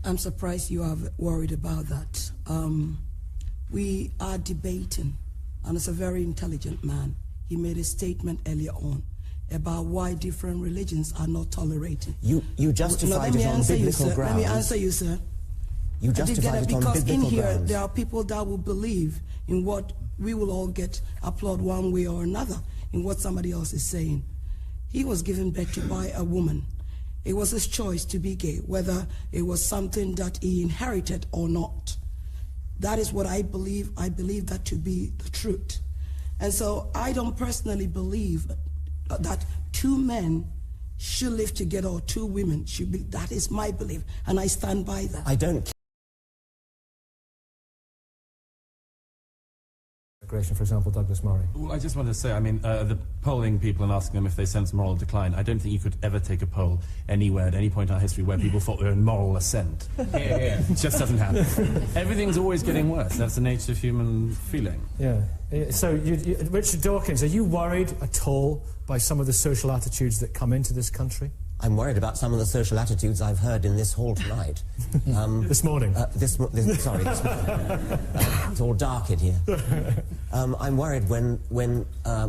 I'm surprised you are worried about that. We are debating, and it's a very intelligent man. He made a statement earlier on about why different religions are not tolerated. You justified it on biblical grounds. Let me answer you, sir. You justified it on biblical grounds. Because in here, there are people that will believe in what we will all get applaud one way or another in what somebody else is saying. He was given birth to by a woman. It was his choice to be gay, whether it was something that he inherited or not. That is what I believe. I believe that to be the truth. And so I don't personally believe that two men should live together or two women should be. That is my belief, and I stand by that. I don't. For example, Douglas Murray. Well, I just want to say, I mean, the polling people and asking them if they sense moral decline, I don't think you could ever take a poll anywhere at any point in our history where people thought they were in moral ascent. It just doesn't happen. Everything's always getting worse. That's the nature of human feeling. Yeah. So, Richard Dawkins, are you worried at all by some of the social attitudes that come into this country? I'm worried about some of the social attitudes I've heard in this hall tonight. This morning? Sorry, this morning. It's all dark in here. I'm worried when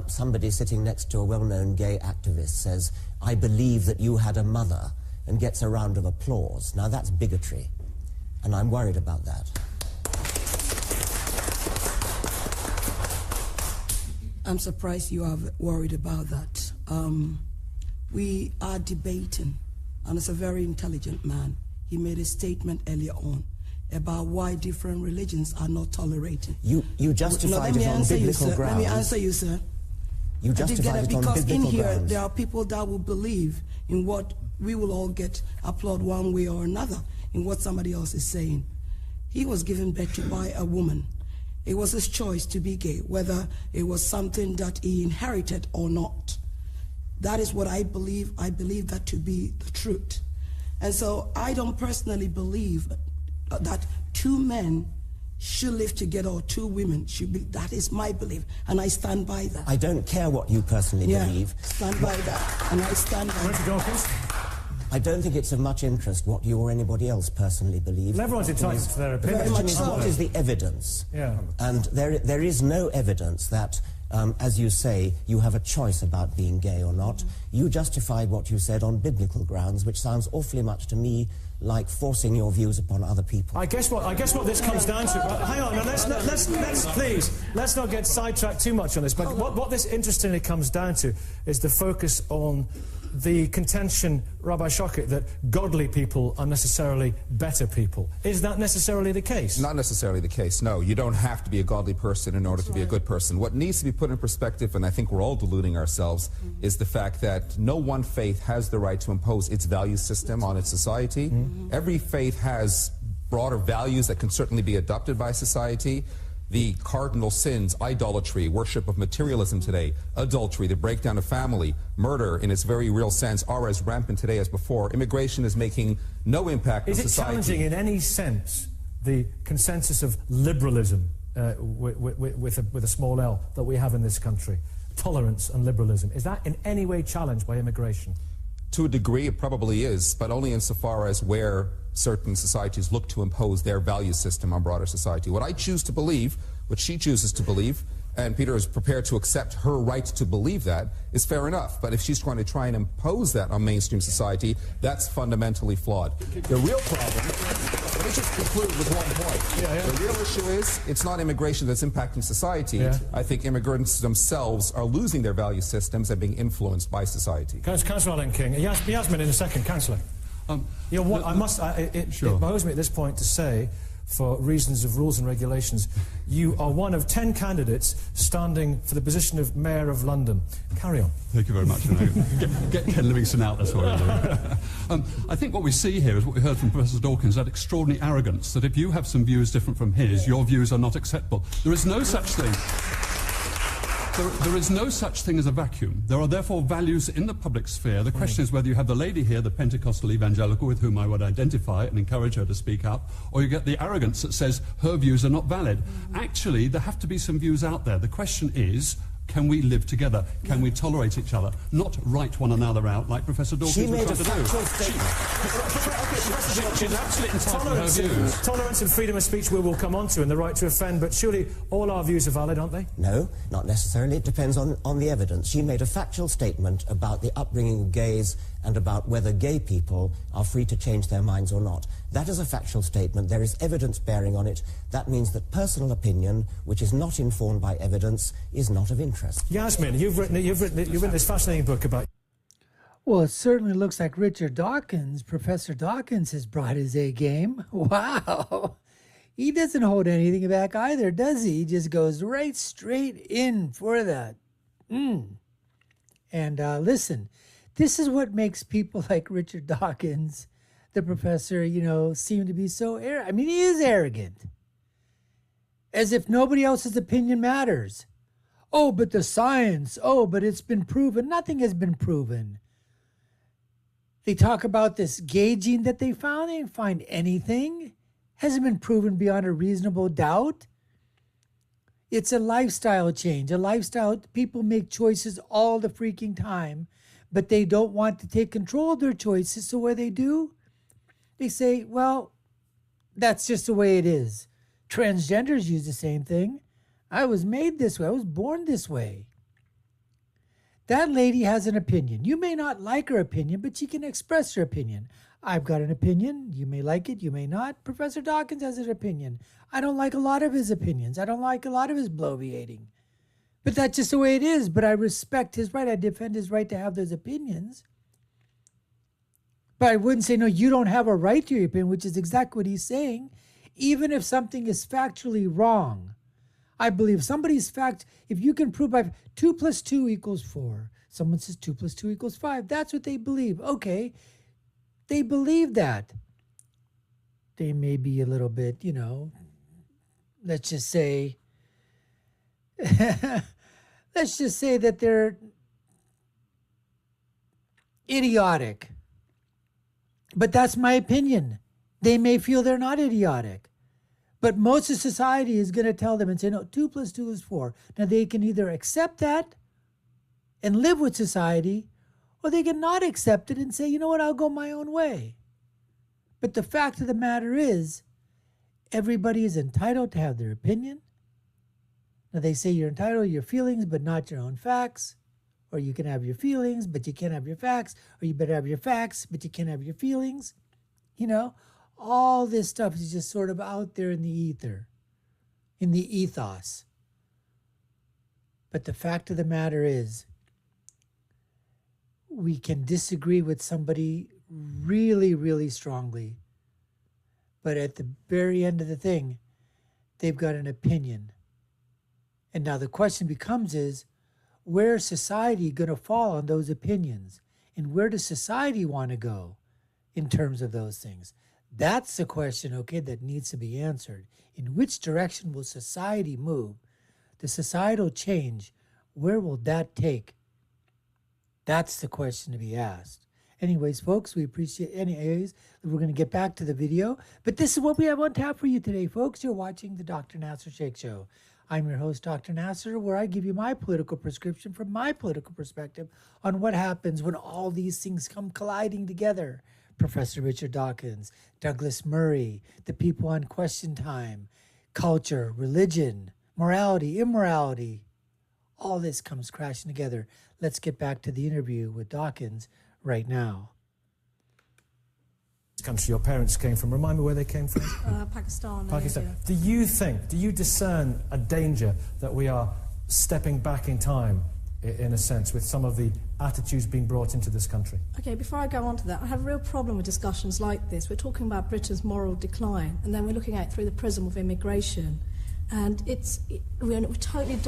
somebody sitting next to a well-known gay activist says, "I believe that you had a mother," and gets a round of applause. Now that's bigotry, and I'm worried about that. I'm surprised you are worried about that. We are debating, and it's a very intelligent man. He made a statement earlier on about why different religions are not tolerated. You justified it on biblical grounds. Let me answer you, sir. You justified it on biblical grounds. Because in here, there are people that will believe in what we will all get applaud one way or another in what somebody else is saying. He was given birth to by a woman. It was his choice to be gay, whether it was something that he inherited or not. That is what I believe. I believe that to be the truth. And so I don't personally believe that two men should live together or two women should be. That is my belief, and I stand by that. I don't care what you personally believe. Stand by that, and I stand by Richard Dawkins? I don't think it's of much interest what you or anybody else personally believes. Everyone's entitled to their opinion. The question is, what is the evidence? Yeah. And there is no evidence that, as you say, you have a choice about being gay or not. You justified what you said on biblical grounds, which sounds awfully much to me like forcing your views upon other people. I guess what this comes down to. Hang on, now let's not get sidetracked too much on this. But what this interestingly comes down to is the focus on the contention, Rabbi Shaikh, that godly people are necessarily better people. Is that necessarily the case? Not necessarily the case, no. You don't have to be a godly person in order to be a good person. What needs to be put in perspective, and I think we're all deluding ourselves, is the fact that no one faith has the right to impose its value system on its society. Every faith has broader values that can certainly be adopted by society. The cardinal sins, idolatry, worship of materialism today, adultery, the breakdown of family, murder in its very real sense are as rampant today as before. Immigration is making no impact on society. Is it challenging in any sense the consensus of liberalism with a small L that we have in this country? Tolerance and liberalism. Is that in any way challenged by immigration? To a degree, it probably is, but only insofar as where certain societies look to impose their value system on broader society. What I choose to believe, what she chooses to believe, and Peter is prepared to accept her right to believe that, is fair enough. But if she's trying to try and impose that on mainstream society, that's fundamentally flawed. The real problem, let me just conclude with one point. The real issue is, it's not immigration that's impacting society. I think immigrants themselves are losing their value systems and being influenced by society. Councillor Alan King, Yasmin in a second, Councillor. It behoves me at this point to say, for reasons of rules and regulations, you are one of 10 candidates standing for the position of Mayor of London. Carry on. Thank you very much. Get Ken Livingstone out, that's what I do. I think what we see here is what we heard from Professor Dawkins, that extraordinary arrogance, that if you have some views different from his, your views are not acceptable. There is no such thing. There is no such thing as a vacuum. There are therefore values in the public sphere. The question is whether you have the lady here, the Pentecostal evangelical, with whom I would identify and encourage her to speak up, or you get the arrogance that says her views are not valid. Actually, there have to be some views out there. The question is, can we live together? Can we tolerate each other? Not write one another out like Professor Dawkins was trying to do. she's absolutely entitled to her views. Tolerance and freedom of speech we will come on to, and the right to offend, but surely all our views are valid, aren't they? No, not necessarily. It depends on the evidence. She made a factual statement about the upbringing of gays and about whether gay people are free to change their minds or not. That is a factual statement. There is evidence bearing on it. That means that personal opinion, which is not informed by evidence, is not of interest. Yasmin, you've written this fascinating book about... Well, it certainly looks like Richard Dawkins, Professor Dawkins, has brought his A game. Wow. He doesn't hold anything back either, does he? He just goes right straight in for that. And listen, this is what makes people like Richard Dawkins, the professor, seem to be so arrogant. I mean, he is arrogant. As if nobody else's opinion matters. Oh, but the science. Oh, but it's been proven. Nothing has been proven. They talk about this gauging that they found. They didn't find anything. Hasn't been proven beyond a reasonable doubt. It's a lifestyle change. A lifestyle, people make choices all the freaking time, but they don't want to take control of their choices. So what do? They say, well, that's just the way it is. Transgenders use the same thing. I was made this way. I was born this way. That lady has an opinion. You may not like her opinion, but she can express her opinion. I've got an opinion. You may like it, you may not. Professor Dawkins has an opinion. I don't like a lot of his opinions. I don't like a lot of his bloviating. But that's just the way it is. But I respect his right. I defend his right to have those opinions. But I wouldn't say, no, you don't have a right to your opinion, which is exactly what he's saying. Even if something is factually wrong, I believe somebody's fact, if you can prove by 2 + 2 = 4, someone says 2 + 2 = 5, that's what they believe. Okay, they believe that. They may be a little bit, let's just say, that they're idiotic. But that's my opinion. They may feel they're not idiotic. But most of society is going to tell them and say, no, 2 + 2 = 4. Now, they can either accept that and live with society, or they can not accept it and say, you know what, I'll go my own way. But the fact of the matter is, everybody is entitled to have their opinion. Now, they say you're entitled to your feelings, but not your own facts. Or you can have your feelings, but you can't have your facts. Or you better have your facts, but you can't have your feelings. All this stuff is just sort of out there in the ether, in the ethos. But the fact of the matter is, we can disagree with somebody really, really strongly. But at the very end of the thing, they've got an opinion. And now the question becomes is, where's society going to fall on those opinions? And where does society want to go in terms of those things? That's the question, okay, that needs to be answered. In which direction will society move? The societal change, where will that take? That's the question to be asked. Anyways, folks, we appreciate we're going to get back to the video. But this is what we have on tap for you today, folks. You're watching the Dr. Nasir Shaikh Show. I'm your host, Dr. Nasir, where I give you my political prescription from my political perspective on what happens when all these things come colliding together. Professor Richard Dawkins, Douglas Murray, the people on Question Time, culture, religion, morality, immorality. All this comes crashing together. Let's get back to the interview with Dawkins right now. Country your parents came from. Remind me where they came from. Pakistan. Pakistan. Do you discern a danger that we are stepping back in time, in a sense, with some of the attitudes being brought into this country? Okay, before I go on to that, I have a real problem with discussions like this. We're talking about Britain's moral decline, and then we're looking at it through the prism of immigration. And we're totally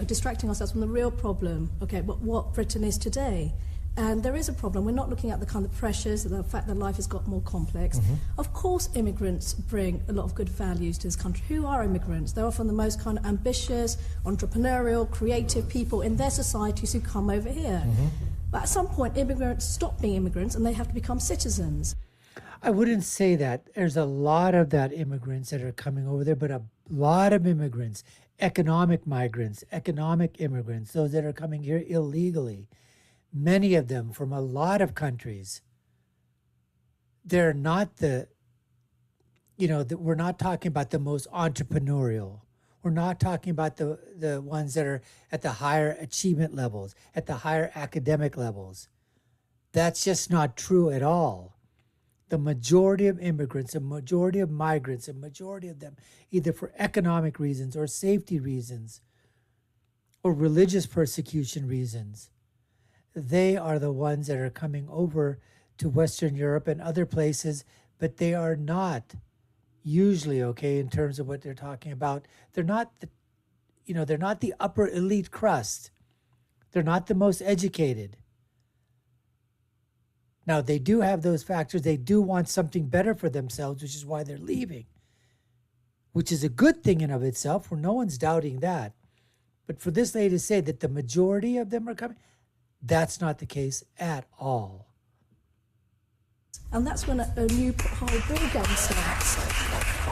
distracting ourselves from the real problem, okay, but what Britain is today. And there is a problem. We're not looking at the kind of pressures, the fact that life has got more complex. Mm-hmm. Of course, immigrants bring a lot of good values to this country. Who are immigrants? They're often the most kind of ambitious, entrepreneurial, creative people in their societies who come over here. Mm-hmm. But at some point, immigrants stop being immigrants and they have to become citizens. I wouldn't say that. There's a lot of that immigrants that are coming over there, but a lot of immigrants, economic migrants, economic immigrants, those that are coming here illegally, many of them from a lot of countries, they're not the that we're not talking about the most entrepreneurial. We're not talking about the ones that are at the higher achievement levels, at the higher academic levels. That's just not true at all. The majority of immigrants, a majority of migrants, a majority of them, either for economic reasons or safety reasons or religious persecution reasons, they are the ones that are coming over to Western Europe and other places, but they are not usually, okay, in terms of what they're talking about. They're not they're not the upper elite crust. They're not the most educated. Now, they do have those factors. They do want something better for themselves, which is why they're leaving, which is a good thing in of itself, where no one's doubting that. But for this lady to say that the majority of them are coming, that's not the case at all. And that's when a new whole ball game starts.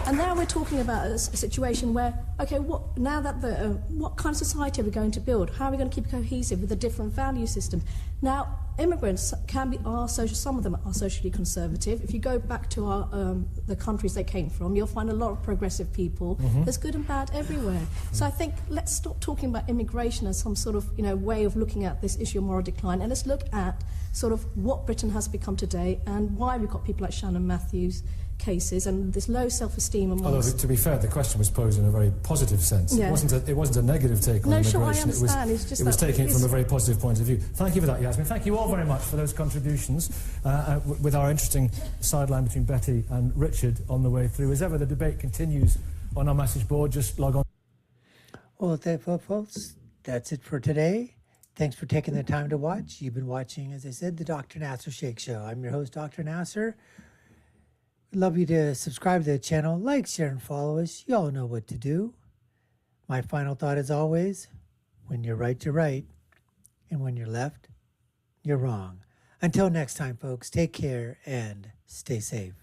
And now we're talking about a situation where, okay, what kind of society are we going to build? How are we going to keep cohesive with a different value system? Now, immigrants some of them are socially conservative. If you go back to the countries they came from, you'll find a lot of progressive people. Mm-hmm. There's good and bad everywhere. So I think let's stop talking about immigration as some sort of way of looking at this issue of moral decline, and let's look at sort of what Britain has become today and why we've got people like Shannon Matthews cases and this low self-esteem amongst... Although, to be fair, the question was posed in a very positive sense. Yeah. It wasn't a negative take on immigration. No, sure, I understand. It was taking it from a very positive point of view. Thank you for that, Yasmin. Thank you all very much for those contributions with our interesting sideline between Betty and Richard on the way through. As ever, the debate continues on our message board. Just log on. Well, folks, that's it for today. Thanks for taking the time to watch. You've been watching, as I said, the Dr. Nasir Shaikh Show. I'm your host, Dr. Nasir. We'd love you to subscribe to the channel, like, share, and follow us. You all know what to do. My final thought, as always, when you're right, you're right. And when you're left, you're wrong. Until next time, folks, take care and stay safe.